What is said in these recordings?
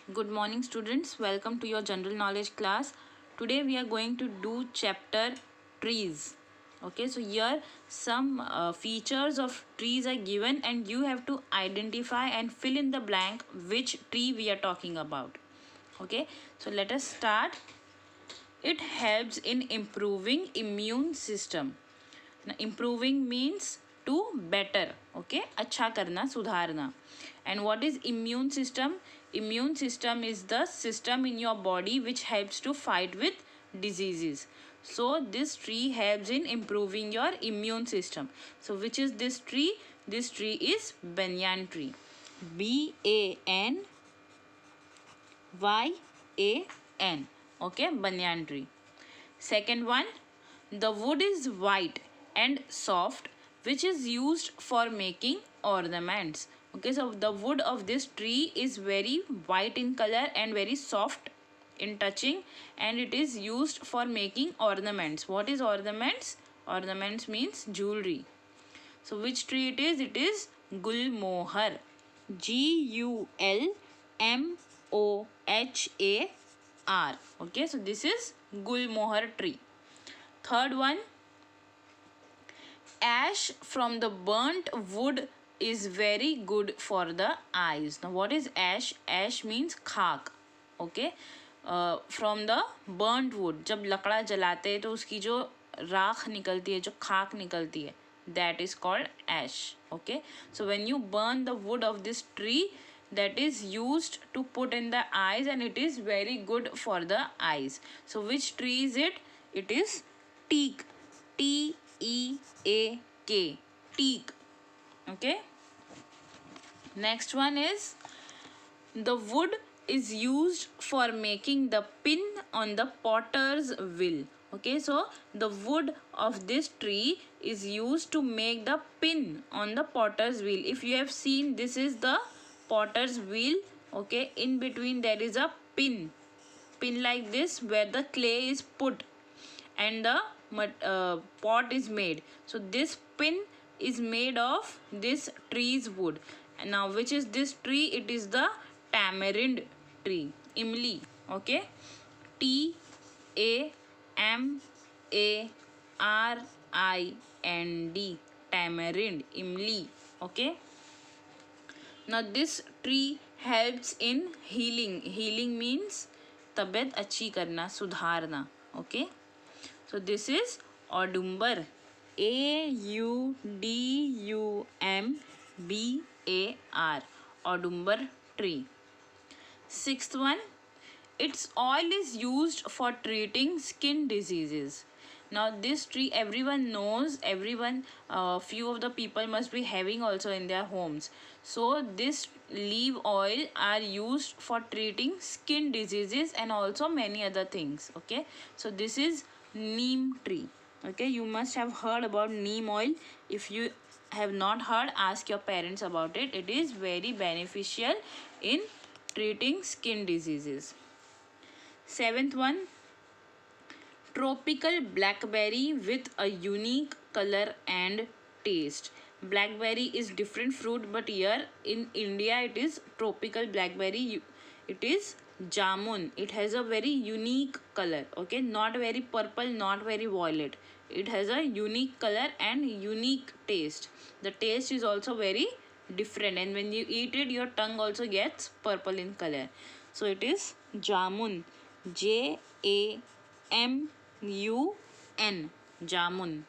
Good morning, students. Welcome to your general knowledge class. Today we are going to do chapter trees. Okay, so here some features of trees are given and you have to identify and fill in the blank which tree we are talking about. Okay, so let us start. It helps in improving immune system. Now, improving means to better. Okay, अच्छा करना, सुधारना. And what is immune system? Immune system is the system in your body which helps to fight with diseases. So this tree helps in improving your immune system. So which is this tree? This tree is banyan tree. BANYAN. Okay, banyan tree. Second one, the wood is white and soft, which is used for making ornaments. Okay, so the wood of this tree is very white in color and very soft in touching, and it is used for making ornaments. What is ornaments? Ornaments means jewelry. So which tree it is? It is Gulmohar. Gulmohar. Okay, so this is Gulmohar tree. Third one, ash from the burnt wood is very good for the eyes. Now what is ash? Ash means खाक. Okay, from the burnt wood. जब लकड़ा जलाते हैं तो उसकी जो राख निकलती है, जो खाक निकलती है, that is called ash. Okay, so when you burn the wood of this tree, that is used to put in the eyes and it is very good for the eyes. So which tree is it? It is teak. TEAK. Teak. Okay, next one is the wood is used for making the pin on the potter's wheel. Okay, so the wood of this tree is used to make the pin on the potter's wheel. If you have seen, this is the potter's wheel. Okay, in between there is a pin like this where the clay is put and the pot is made. So this pin is made of this tree's wood. And now which is this tree? It is the tamarind tree, imli. Okay, TAMARIND, tamarind, imli. Okay, now this tree helps in healing means तबीयत अच्छी करना, सुधारना. Okay, so this is Audumber. AUDUMBAR. Audumber tree. Sixth one, its oil is used for treating skin diseases. Now this tree everyone knows, few of the people must be having also in their homes. So this leaf oil are used for treating skin diseases and also many other things. Okay, so this is neem tree. Okay, you must have heard about neem oil. If you have not heard, ask your parents about it. It is very beneficial in treating skin diseases. Seventh one, tropical blackberry with a unique color and taste. Blackberry is different fruit, but here in India it is tropical blackberry. It is jamun. It has a very unique color. Okay, not very purple, not very violet. It has a unique color and unique taste. The taste is also very different, and when you eat it, your tongue also gets purple in color. So it is jamun. JAMUN. Jamun.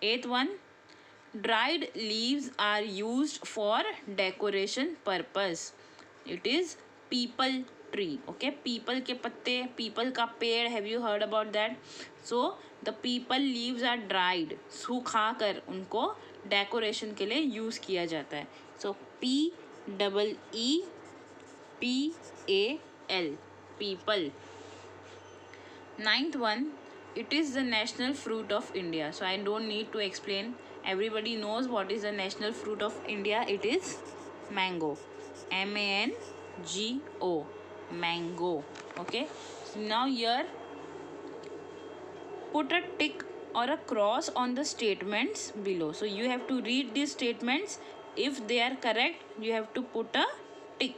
Eighth one, dried leaves are used for decoration purpose. It is peepal tree. Okay, peepal के पत्ते, peepal का पेड़, have you heard about that? So the peepal leaves are dried. सूखा कर उनको decoration के लिए use किया जाता है. So PEEPAL. Peepal. Ninth one, it is the national fruit of India. So I don't need to explain. Everybody knows what is the national fruit of India. It is mango. MANGO. Mango. Okay, so now here put a tick or a cross on the statements below. So you have to read these statements. If they are correct, you have to put a tick,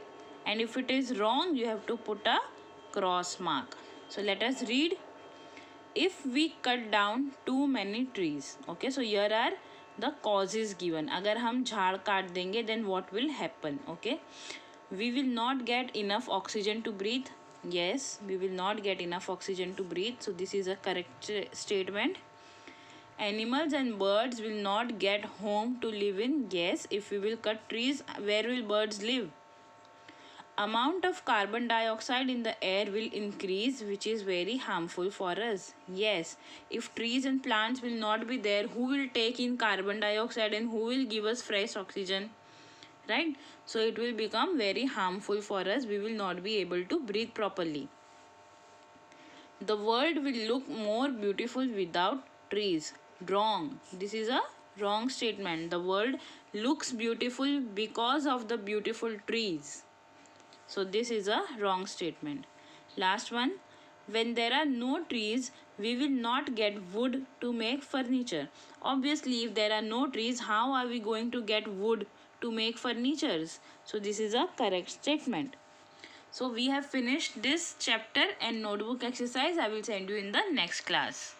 and if it is wrong you have to put a cross mark. So let us read. If we cut down too many trees, okay, so here are the causes given. अगर हम झाड़ काट देंगे then what will happen? Okay, we will not get enough oxygen to breathe. Yes, we will not get enough oxygen to breathe, so this is a correct statement. Animals and birds will not get home to live in. Yes, if we will cut trees, where will birds live? Amount of carbon dioxide in the air will increase, which is very harmful for us. Yes, if trees and plants will not be there, who will take in carbon dioxide and who will give us fresh oxygen? Right? So it will become very harmful for us. We will not be able to breathe properly. The world will look more beautiful without trees. Wrong. This is a wrong statement. The world looks beautiful because of the beautiful trees. So this is a wrong statement. Last one. When there are no trees, we will not get wood to make furniture. Obviously, if there are no trees, how are we going to get wood to make furnitures? So this is a correct statement. So we have finished this chapter and notebook exercise. I will send you in the next class.